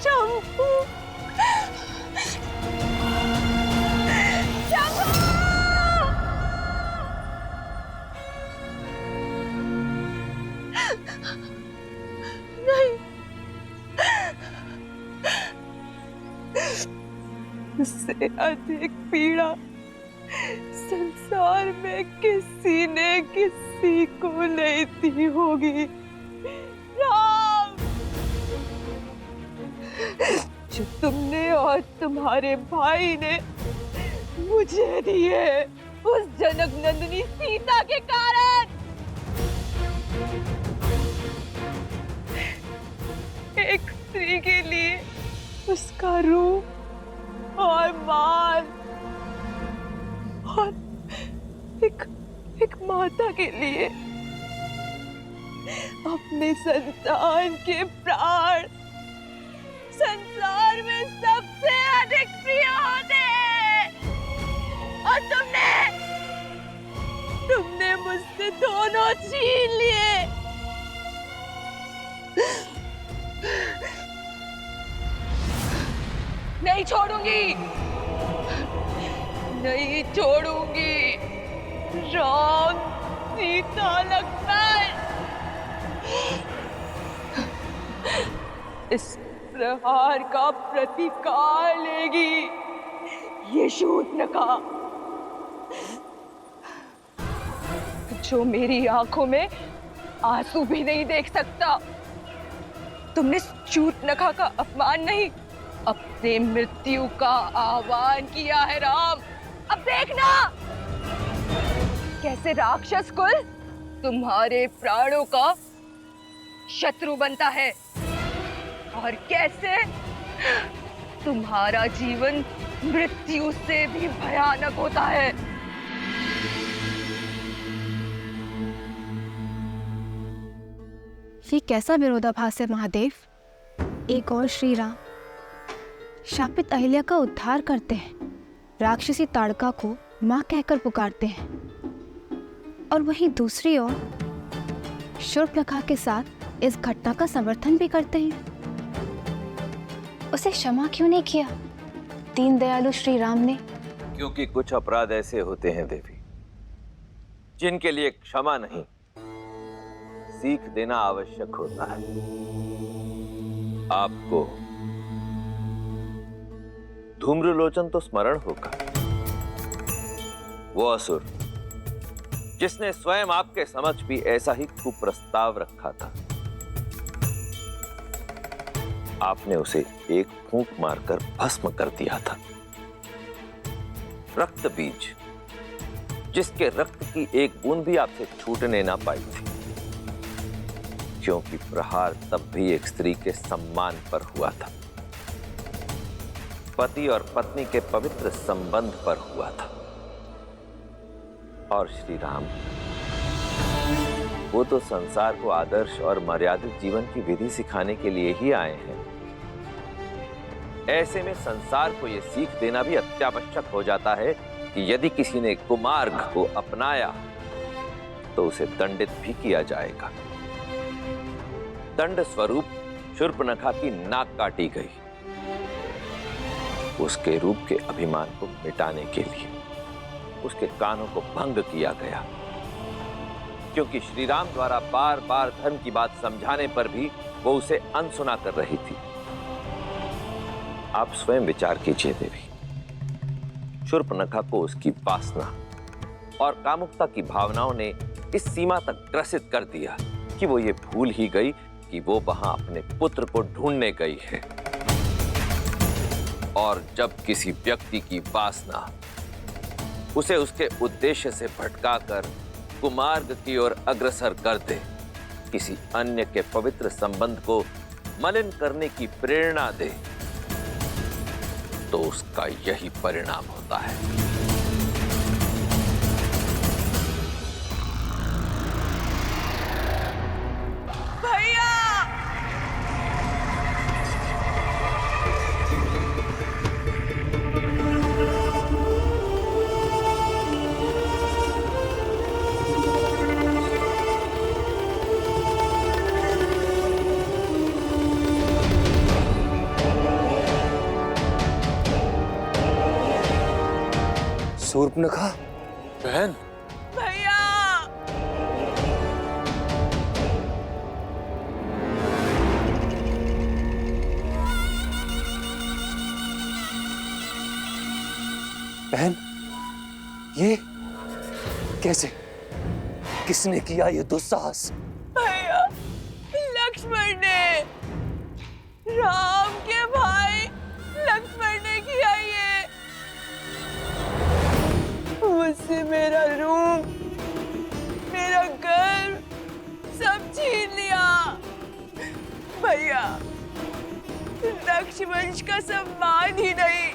शंभू, नहीं, इससे अधिक पीड़ा संसार में किसी ने किसी को नहीं दी होगी। राम, जो तुमने और तुम्हारे भाई ने मुझे दिए उस जनक नंदिनी सीता के कारण। एक स्त्री के लिए उसका रूप और मान, और एक माता के लिए अपने संतान के प्राण संसार में सबसे अधिक प्रिय होते हैं। और तुमने मुझसे दोनों छीन लिए। नहीं छोड़ूंगी, नहीं छोड़ूंगी। राम, सीता, लक्ष्मण, इस प्रहार का प्रतिकार लेगी ये शूर्पणखा, जो मेरी आंखों में आंसू भी नहीं देख सकता। तुमने शूर्पणखा का अपमान नहीं, अपने मृत्यु का आह्वान किया है राम। अब देखना कैसे राक्षस कुल तुम्हारे प्राणों का शत्रु बनता है, और कैसे तुम्हारा जीवन मृत्यु से भी भयानक होता है। ये कैसा विरोधाभास है महादेव? एक और श्री राम शापित अहिल्या का उद्धार करते हैं, राक्षसी ताड़का को मां कहकर पुकारते हैं, और वहीं दूसरी ओर शूर्पणखा के साथ इस घटना का समर्थन भी करते हैं। उसे क्षमा क्यों नहीं किया दीन दयालु श्री राम ने? क्योंकि कुछ अपराध ऐसे होते हैं देवी, जिनके लिए क्षमा नहीं, सीख देना आवश्यक होता है। आपको धूम्रलोचन तो स्मरण होगा, वो असुर जिसने स्वयं आपके समक्ष भी ऐसा ही कुप्रस्ताव रखा था। आपने उसे एक फूंक मारकर भस्म कर दिया था। रक्त बीज, जिसके रक्त की एक बूंद भी आपसे छूटने ना पाई थी, क्योंकि प्रहार तब भी एक स्त्री के सम्मान पर हुआ था, पति और पत्नी के पवित्र संबंध पर हुआ था। और श्री राम, वो तो संसार को आदर्श और मर्यादित जीवन की विधि सिखाने के लिए ही आए हैं। ऐसे में संसार को यह सीख देना भी अत्यावश्यक हो जाता है कि यदि किसी ने कुमार्ग को अपनाया तो उसे दंडित भी किया जाएगा। दंड स्वरूप शूर्पणखा की नाक काटी गई, उसके रूप के अभिमान को मिटाने के लिए उसके कानों को भंग किया गया, क्योंकि श्री राम द्वारा बार बार धर्म की बात समझाने पर भी वो उसे अनसुना कर रही थी। आप स्वयं विचार कीजिए देवी, शूर्पणखा को उसकी वासना और कामुकता की भावनाओं ने इस सीमा तक ग्रसित कर दिया कि वो ये भूल ही गई कि वो वहां अपने पुत्र को ढूंढने गई है। और जब किसी व्यक्ति की वासना उसे उसके उद्देश्य से भटकाकर कुमार्ग की ओर अग्रसर कर दे, किसी अन्य के पवित्र संबंध को मलिन करने की प्रेरणा दे, तो उसका यही परिणाम होता है। शूर्पणखा। बहन, भैया, बहन, ये कैसे? किसने किया ये दुस्साहस? भैया, लक्ष्मण ने, राम के भाई लक्ष्मण ने किया ये। मुझसे मेरा रूप, मेरा घर सब छीन लिया। भैया, रक्षवंश का सम्मान ही नहीं,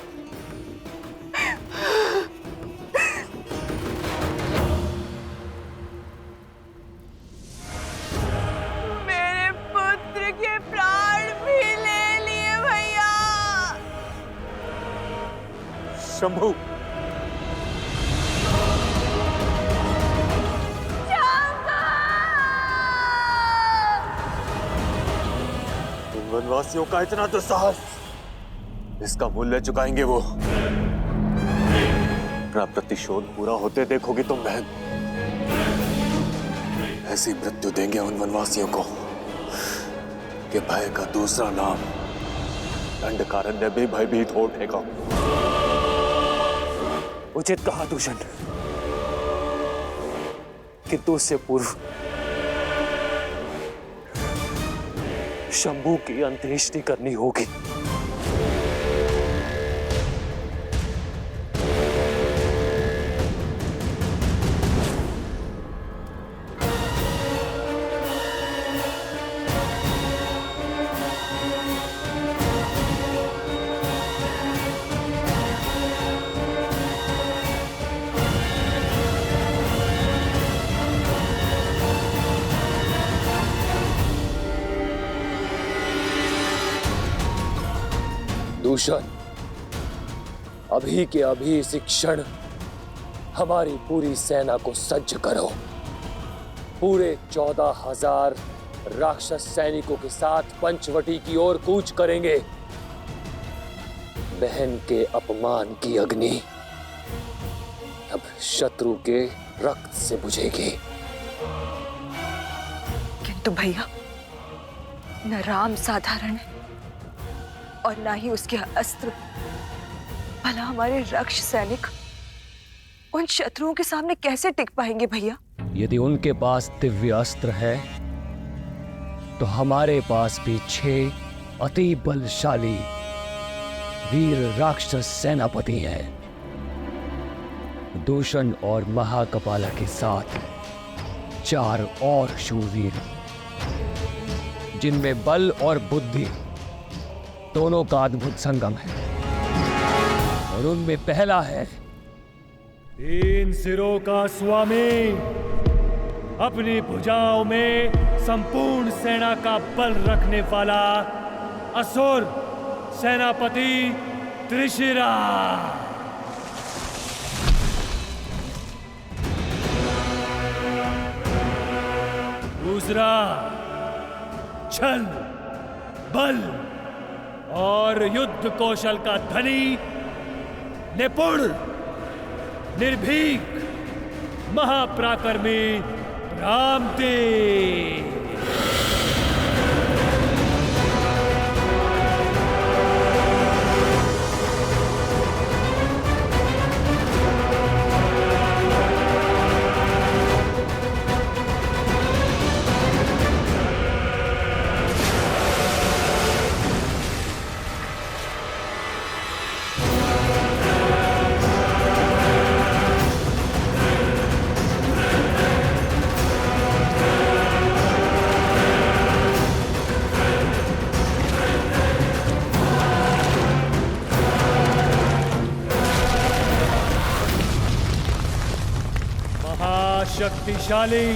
मेरे पुत्र के प्राण भी ले लिए भैया। शंभू, उन वनवासियों का इतना दुस्साहस, इसका मूल्य चुकाएंगे वो। अपना प्रतिशोध पूरा होते देखोगी तुम बहन। ऐसी मृत्यु देंगे उन वनवासियों को कि भय का दूसरा नाम दंडकारण्य भी भयभीत हो उठेगा। उचित कहा दूषण, किंतु उससे पूर्व शंभू की अंत्येष्टि करनी होगी। दूषण, अभी के अभी इसी क्षण हमारी पूरी सेना को सज्ज करो। पूरे 14,000 राक्षस सैनिकों के साथ पंचवटी की ओर कूच करेंगे। बहन के अपमान की अग्नि अब शत्रु के रक्त से बुझेगी। किंतु भैया, न राम साधारण है और ना ही उसके अस्त्र। भला हमारे रक्ष सैनिक उन शत्रुओं के सामने कैसे टिक पाएंगे भैया? यदि उनके पास दिव्य अस्त्र है तो हमारे पास भी 6 अति बलशाली वीर राक्षस सेनापति हैं। दूषण और महाकपाला के साथ 4 और शूरवीर, जिनमें बल और बुद्धि दोनों का अद्भुत संगम है। और उनमें पहला है 3 सिरों का स्वामी, अपनी भुजाओं में संपूर्ण सेना का बल रखने वाला असुर सेनापति त्रिशिरा। दूसरा छल, बल और युद्ध कौशल का धनी, निपुण, निर्भीक, महापराक्रमी रामदेव। शक्तिशाली,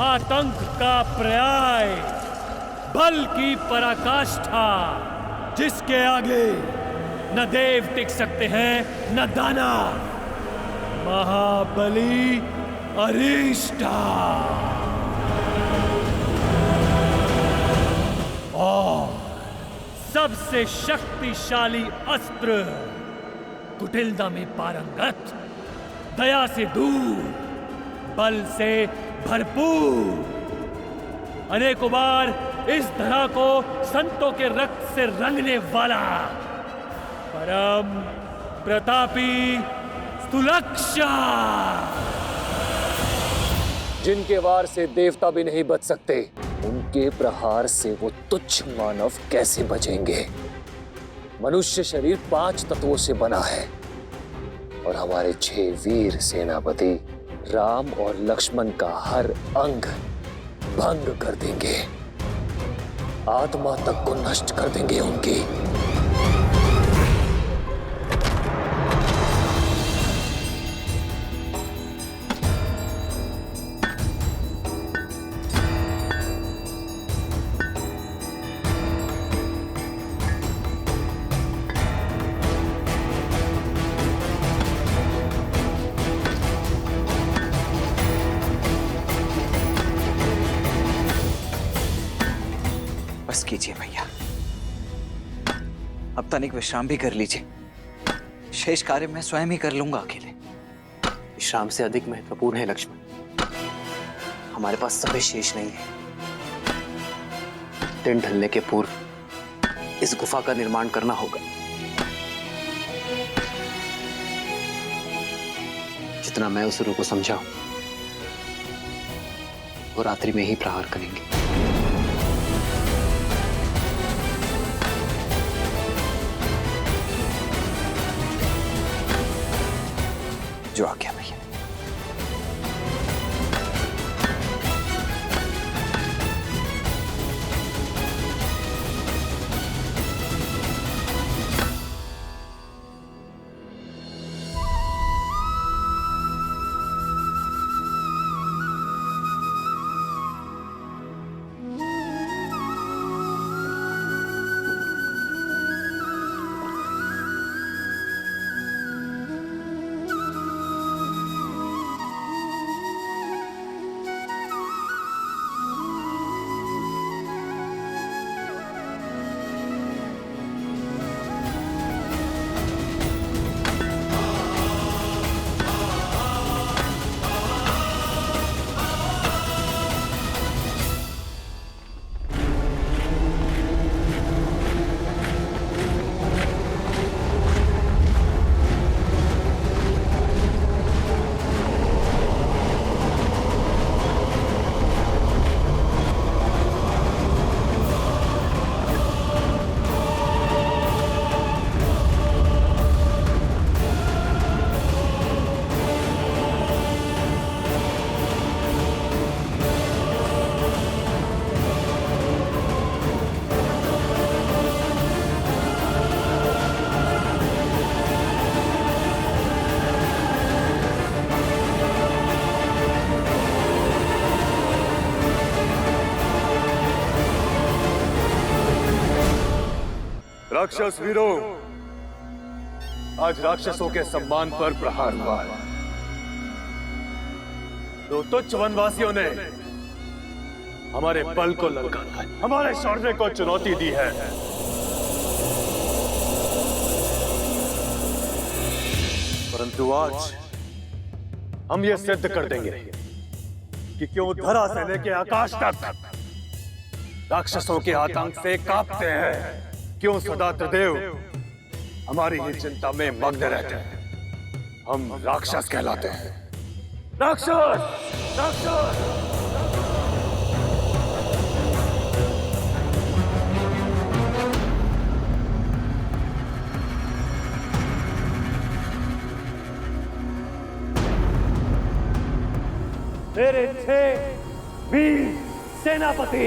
आतंक का पर्याय, बल की पराकाष्ठा, जिसके आगे न देव टिक सकते हैं न दानव, महाबली अरिष्टा। और सबसे शक्तिशाली अस्त्र, कुटिलता में पारंगत दया से दूर, बल से भरपूर, अनेकों बार इस धरा को संतों के रक्त से रंगने वाला परम प्रतापी स्तुलक्षा, जिनके वार से देवता भी नहीं बच सकते, उनके प्रहार से वो तुच्छ मानव कैसे बचेंगे? मनुष्य शरीर 5 तत्वों से बना है और हमारे 6 वीर सेनापति राम और लक्ष्मण का हर अंग भंग कर देंगे, आत्मा तक को नष्ट कर देंगे उनकी। बस कीजिए भैया, अब तनिक विश्राम भी कर लीजिए। शेष कार्य मैं स्वयं ही कर लूंगा अकेले। विश्राम से अधिक महत्वपूर्ण है लक्ष्मण, हमारे पास समय शेष नहीं है। दिन ढलने के पूर्व इस गुफा का निर्माण करना होगा। जितना मैं उस को समझा, वो रात्रि में ही प्रहार करेंगे। जो आ गया भैया। राक्षस वीरों, आज राक्षसों के सम्मान पर प्रहार हुआ है। 2 तुच्छ वनवासियों ने हमारे बल को ललकारा है, हमारे शौर्य को चुनौती दी है। परंतु आज हम ये सिद्ध कर देंगे कि क्यों धरा से लेके आकाश तक राक्षसों के आतंक से कांपते हैं, क्यों सदा त्रिदेव हमारी ही चिंता में मग्न रहते हैं। हम राक्षस कहलाते हैं। राक्षस, राक्षस। मेरे 6 वीर सेनापति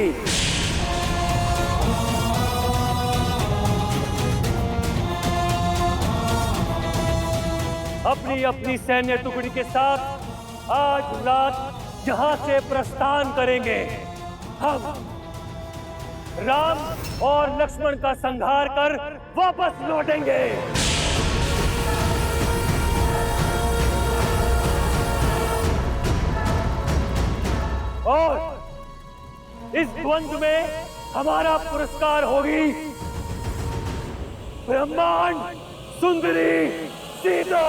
अपनी अपनी सैन्य टुकड़ी के साथ आज रात यहां से प्रस्थान करेंगे। हम राम और लक्ष्मण का संहार कर वापस लौटेंगे। और इस द्वंद्व में हमारा पुरस्कार होगी ब्रह्मांड सुंदरी सीता।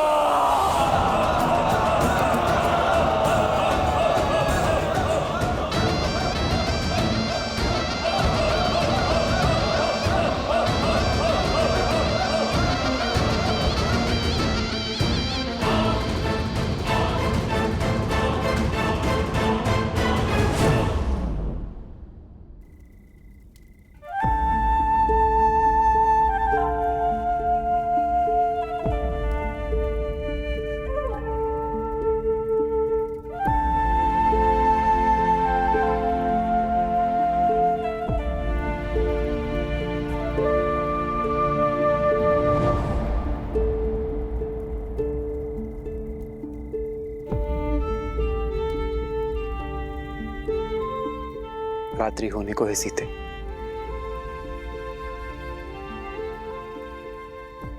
रात्रि होने को है सीते।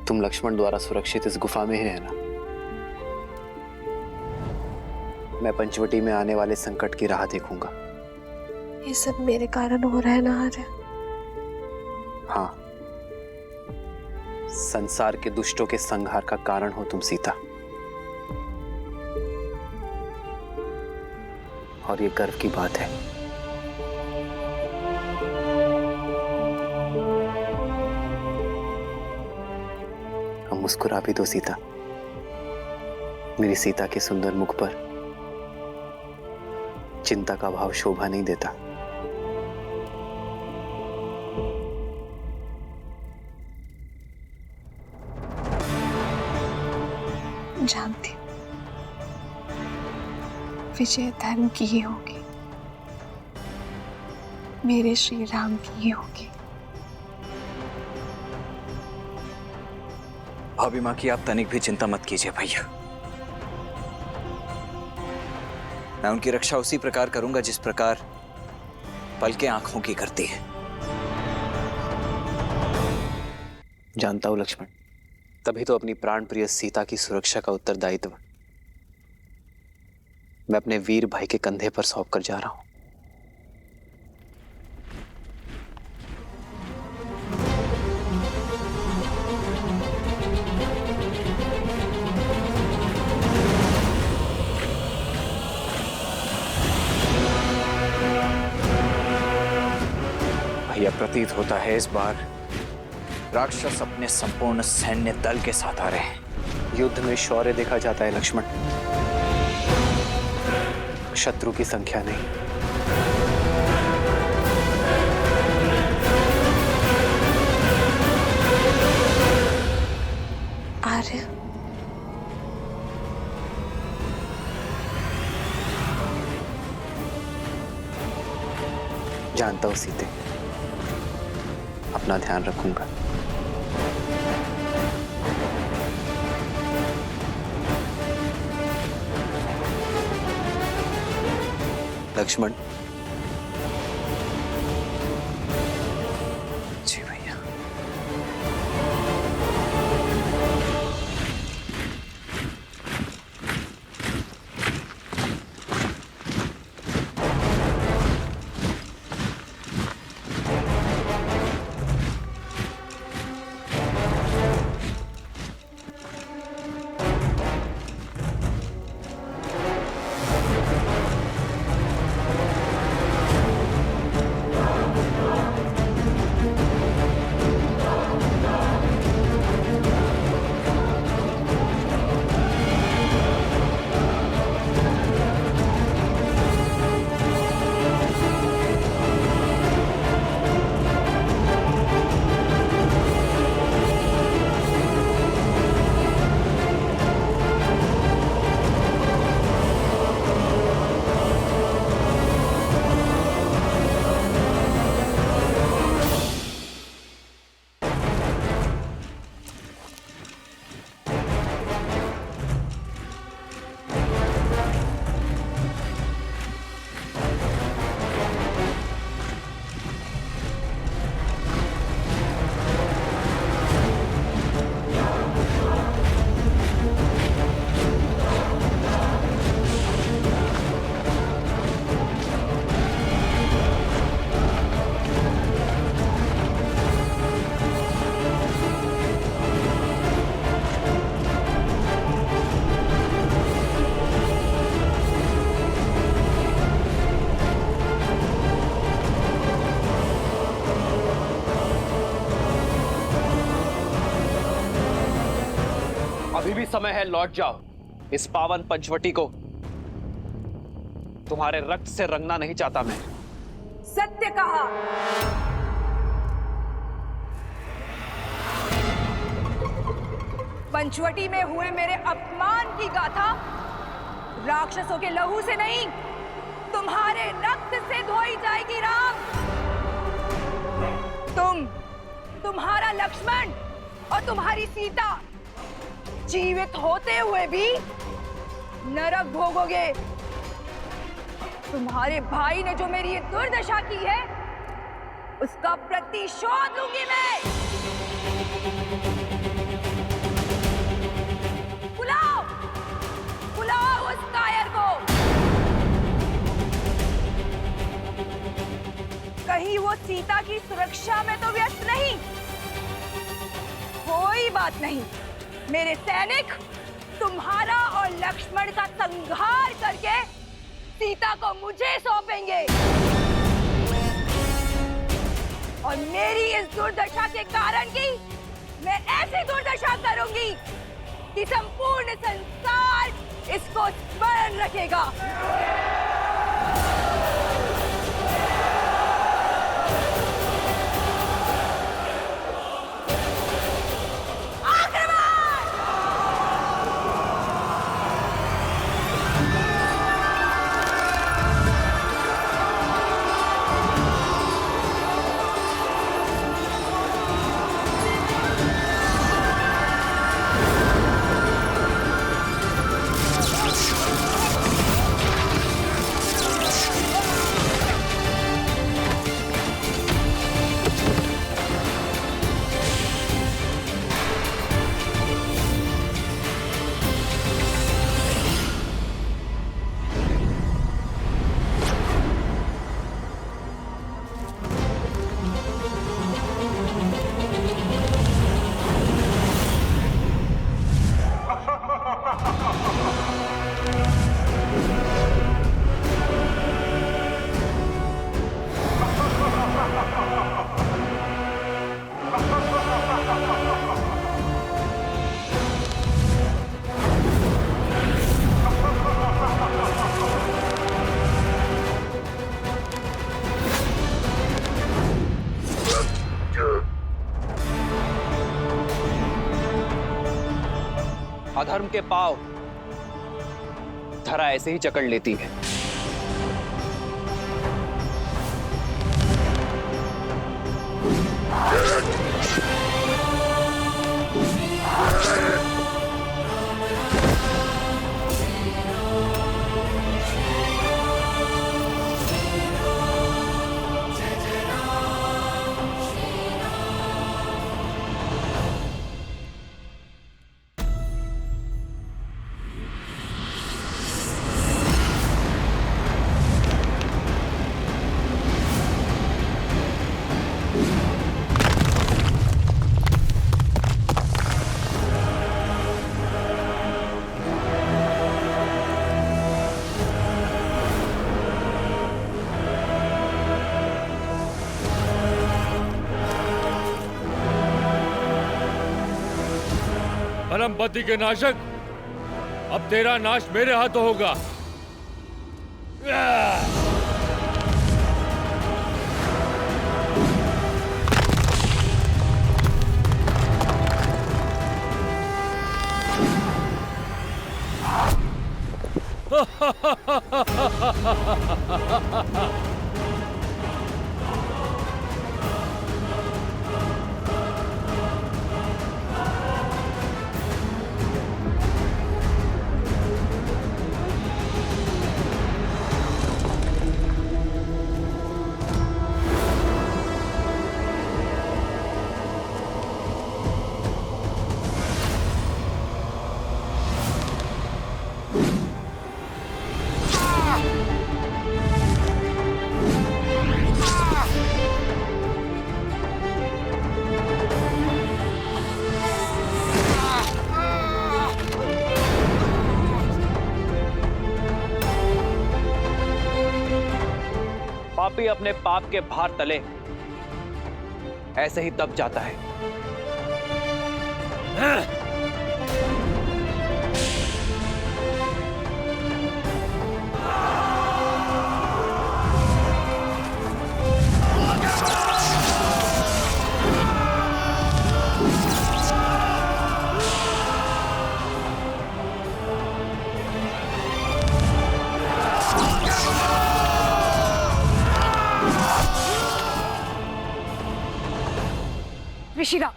तुम लक्ष्मण द्वारा सुरक्षित इस गुफा में ही रहना। मैं पंचवटी में आने वाले संकट की राह देखूंगा। ये सब मेरे कारण हो रहा है ना आर्य? हाँ, संसार के दुष्टों के संहार का कारण हो तुम सीता। और ये गर्व की बात है। अब मुस्कुरा भी दो सीता। मेरी सीता के सुंदर मुख पर चिंता का भाव शोभा नहीं देता। जानती हूँ विजय धर्म की ही होगी, मेरे श्री राम की ही होगी। भाभी माँ की आप तनिक भी चिंता मत कीजिए भैया। मैं उनकी रक्षा उसी प्रकार करूंगा जिस प्रकार पलकें आंखों की करती है। जानता हूं लक्ष्मण, तभी तो अपनी प्राण प्रिय सीता की सुरक्षा का उत्तरदायित्व मैं अपने वीर भाई के कंधे पर सौंप कर जा रहा हूं। भैया, प्रतीत होता है इस बार राक्षस अपने संपूर्ण सैन्य दल के साथ आ रहे हैं। युद्ध में शौर्य देखा जाता है लक्ष्मण, शत्रु की संख्या नहीं। आर्य, जानता हूं सीते, अपना ध्यान रखूंगा। लक्ष्मण। जी भैया। अभी भी समय है, लौट जाओ। इस पावन पंचवटी को तुम्हारे रक्त से रंगना नहीं चाहता मैं। सत्य कहा। पंचवटी में हुए मेरे अपमान की गाथा राक्षसों के लहू से नहीं, तुम्हारे रक्त से धोई जाएगी राम। तुम्हारा लक्ष्मण और तुम्हारी सीता जीवित होते हुए भी नरक भोगोगे। तुम्हारे भाई ने जो मेरी ये दुर्दशा की है, उसका प्रतिशोध लूंगी मैं। बुलाओ, बुलाओ उस कायर को। कहीं वो सीता की सुरक्षा में तो व्यस्त नहीं? कोई बात नहीं, मेरे सैनिक तुम्हारा और लक्ष्मण का संहार करके सीता को मुझे सौंपेंगे। और मेरी इस दुर्दशा के कारण की मैं ऐसी दुर्दशा करूंगी कि संपूर्ण संसार इसको स्मरण रखेगा। अधर्म के पांव धरा ऐसे ही जकड़ लेती है। परमपति के नाशक, अब तेरा नाश मेरे हाथों होगा। पापी अपने पाप के भार तले ऐसे ही दब जाता है। ऋषिरा,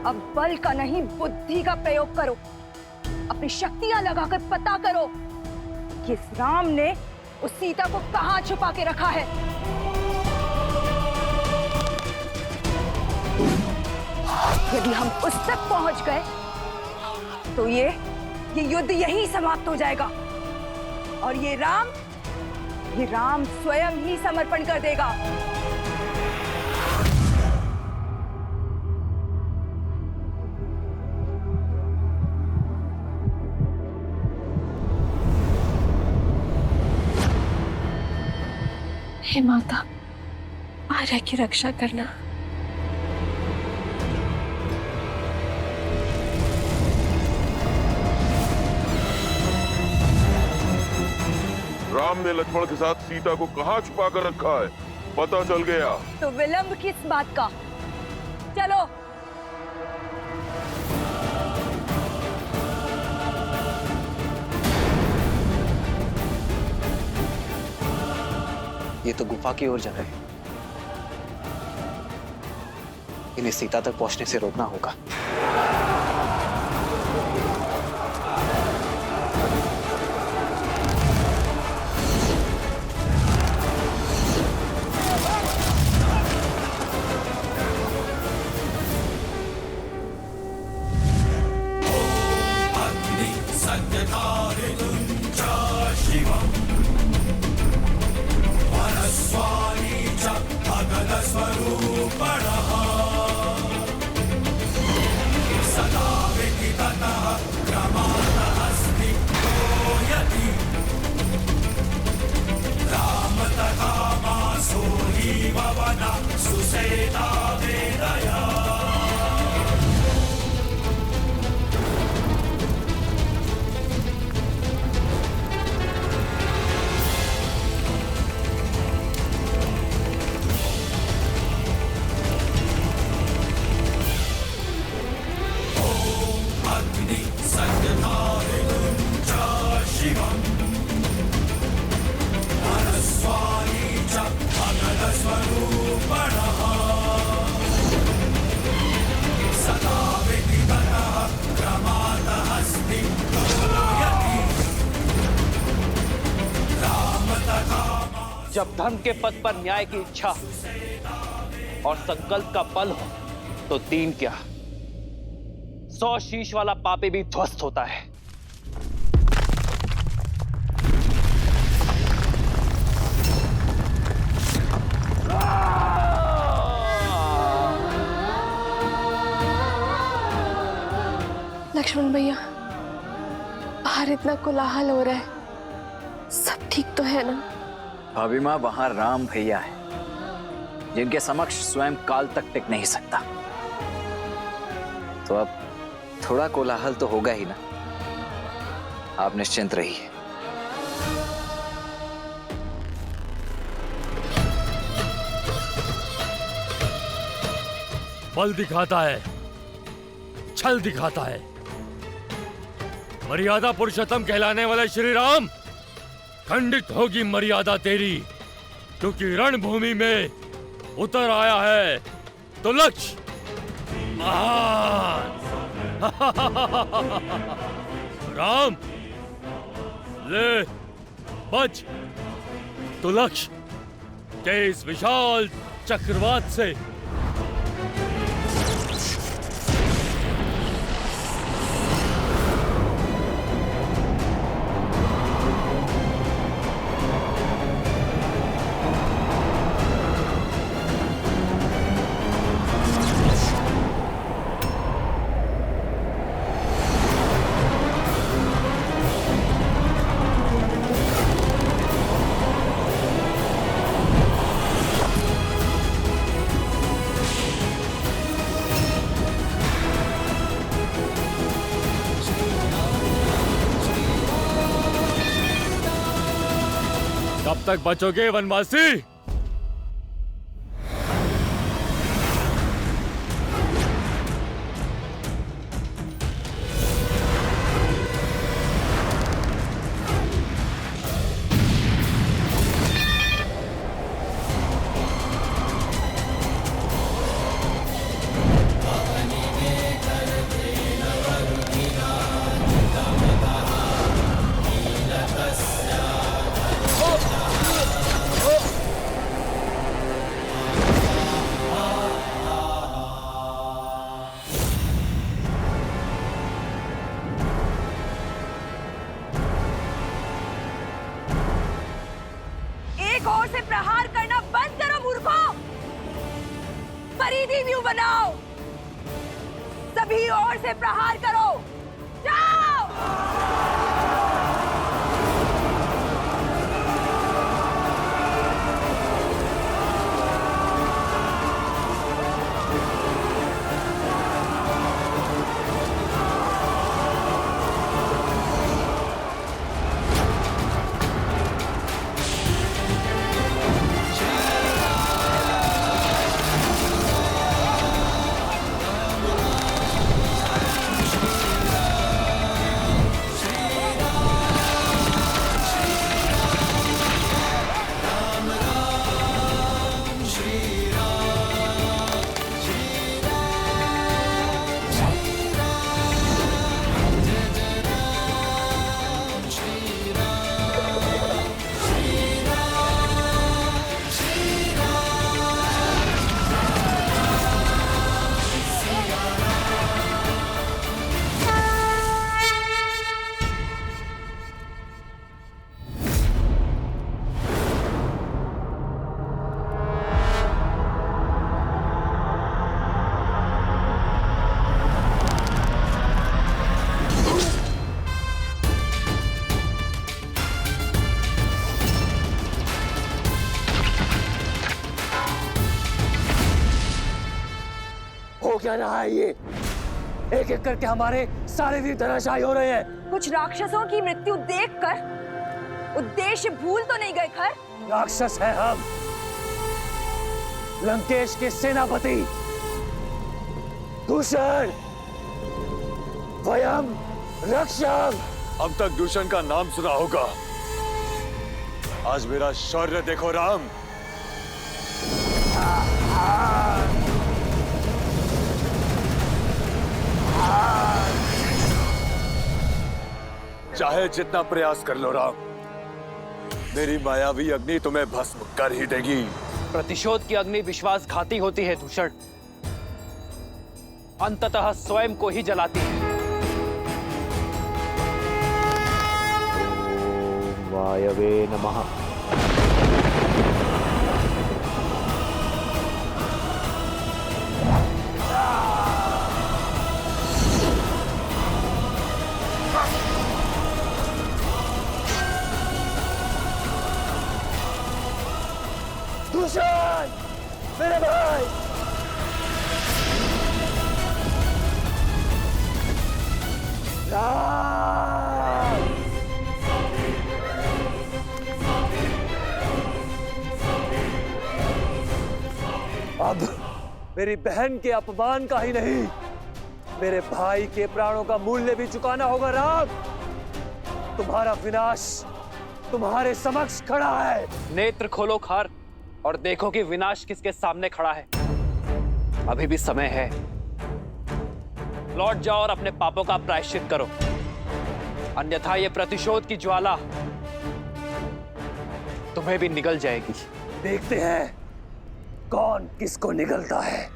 अब बल का नहीं बुद्धि का प्रयोग करो। अपनी शक्तियां लगाकर पता करो कि इस राम ने उस सीता को कहां छुपा के रखा है। यदि हम उस तक पहुंच गए तो ये युद्ध यहीं समाप्त हो जाएगा और ये राम स्वयं ही समर्पण कर देगा। हे माता, आर्या की रक्षा करना। राम ने लक्ष्मण के साथ सीता को कहाँ छुपा कर रखा है, पता चल गया। तो विलंब किस बात का? चलो। ये तो गुफा की ओर जा रहे हैं। इन्हें सीता तक पहुंचने से रोकना होगा। जब धर्म के पद पर न्याय की इच्छा और संकल्प का बल हो तो दीन क्या 100 शीश वाला पापी भी ध्वस्त होता है। लक्ष्मण भैया, बाहर इतना कोलाहल हो रहा है, सब ठीक तो है ना? भाभी माँ, वहां राम भैया है जिनके समक्ष स्वयं काल तक टिक नहीं सकता, तो अब थोड़ा कोलाहल तो होगा ही ना। आप निश्चिंत रहिए। बल दिखाता है, छल दिखाता है। मर्यादा पुरुषोत्तम कहलाने वाले श्री राम, खंडित होगी मर्यादा तेरी, क्योंकि रणभूमि में उतर आया है तो लक्ष्य महान। राम ले बच तो लक्ष्य के इस विशाल चक्रवात से। कब तक बचोगे वनवासी? सारी देवियों बनाओ, सभी ओर से प्रहार करो, जाओ। हो क्या रहा है ये? एक एक करके हमारे सारे वीर धराशायी हो रहे हैं। कुछ राक्षसों की मृत्यु देखकर उद्देश्य भूल तो नहीं गए खर? राक्षस है हम, लंकेश के सेनापति दूषण, वयम रक्षम। अब तक दूषण का नाम सुना होगा, आज मेरा शौर्य देखो राम। चाहे जितना प्रयास कर लो राम, मेरी मायावी अग्नि तुम्हें भस्म कर ही देगी। प्रतिशोध की अग्नि विश्वासघाती होती है दूषण, अंततः स्वयं को ही जलाती है। ओम वायवे नमः। दूषण, मेरे भाई, राम। अब मेरी बहन के अपमान का ही नहीं, मेरे भाई के प्राणों का मूल्य भी चुकाना होगा राम। तुम्हारा विनाश तुम्हारे समक्ष खड़ा है। नेत्र खोलो खार और देखो कि विनाश किसके सामने खड़ा है। अभी भी समय है, लौट जाओ और अपने पापों का प्रायश्चित करो, अन्यथा ये प्रतिशोध की ज्वाला तुम्हें भी निगल जाएगी। देखते हैं कौन किसको निगलता है।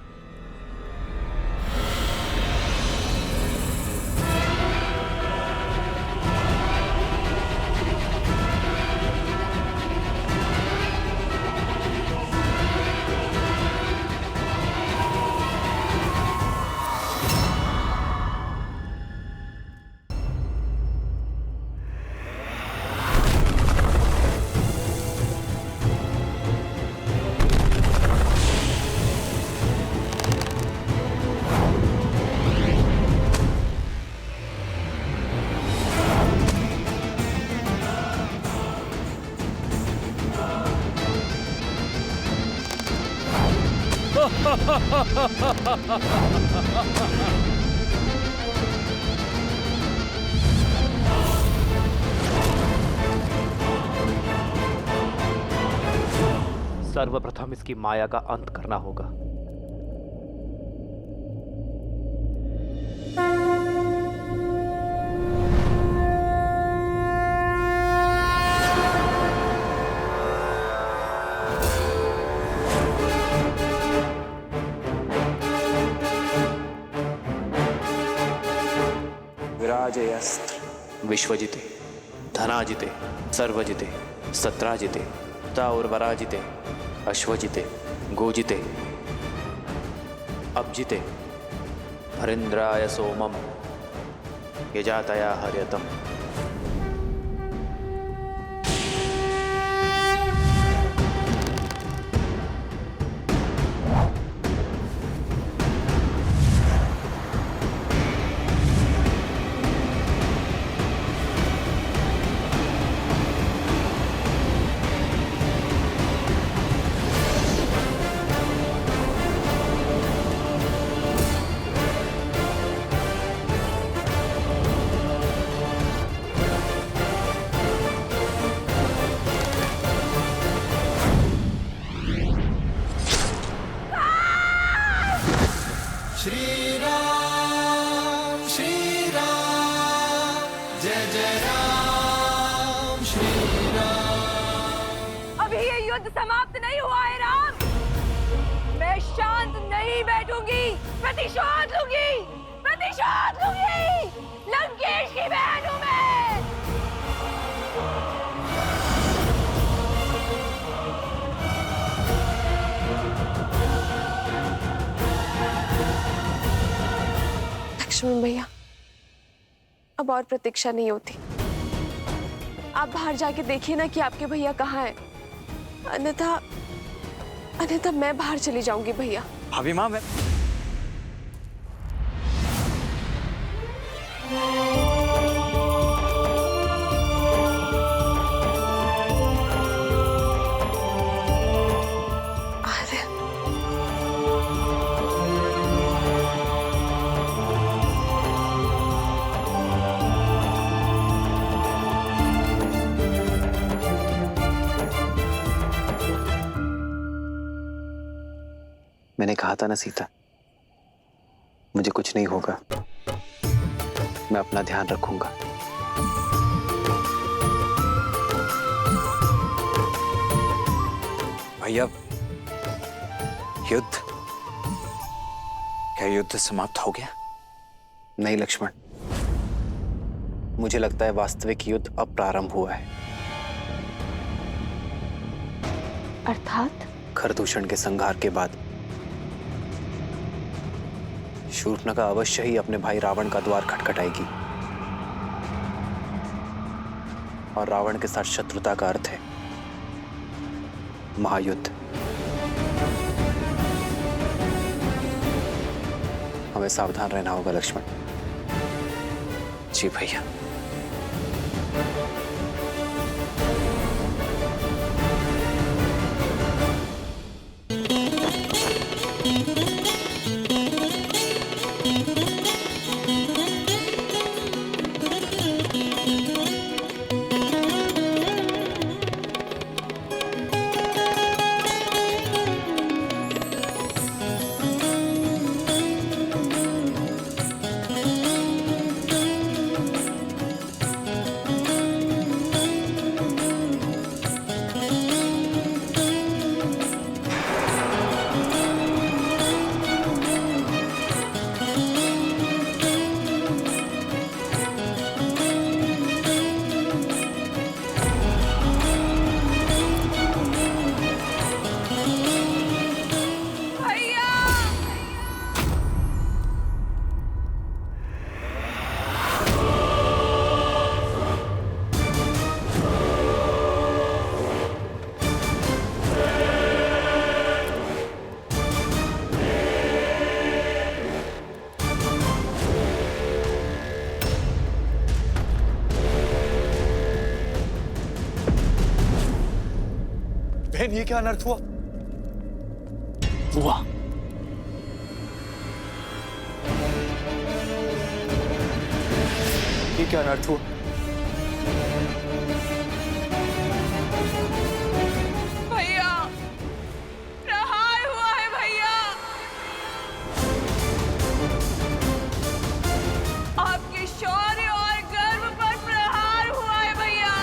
सर्वप्रथम इसकी माया का अंत करना होगा। विराजयस्त्र विश्वजिते धनाजिते सर्वजिते सत्राजिते ताउर्वराजिते अश्वजिते गोजिते अब्जिते हरिंद्राय सोमम यजातया हर्यतम। अभी ये युद्ध समाप्त नहीं हुआ है राम। मैं शांत नहीं बैठूंगी, प्रतिशोध लूंगी, प्रतिशोध लूंगी। लंकेश की बहन हूं मैं। लक्ष्मण भैया, अब और प्रतीक्षा नहीं होती। आप बाहर जाके देखिए ना कि आपके भैया कहाँ हैं। अन्यथा मैं बाहर चली जाऊंगी भैया। भाभी माँ, मैं मैंने कहा था ना सीता, मुझे कुछ नहीं होगा, मैं अपना ध्यान रखूंगा। भैया, युद्ध, क्या युद्ध समाप्त हो गया? नहीं लक्ष्मण, मुझे लगता है वास्तविक युद्ध अब प्रारंभ हुआ है। अर्थात? खरदूषण के संहार के बाद शूर्पणखा अवश्य ही अपने भाई रावण का द्वार खटखटाएगी। और रावण के साथ शत्रुता का अर्थ है महायुद्ध। हमें सावधान रहना होगा लक्ष्मण। जी भैया। बहन, ये क्या अनर्थ हुआ? ये क्या अनर्थ हुआ? भैया, प्रहार हुआ है भैया। आपके शौर्य और गर्व पर प्रहार हुआ है भैया।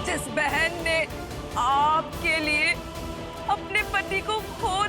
जिस बहन ने आपके लिए अपने पति को खो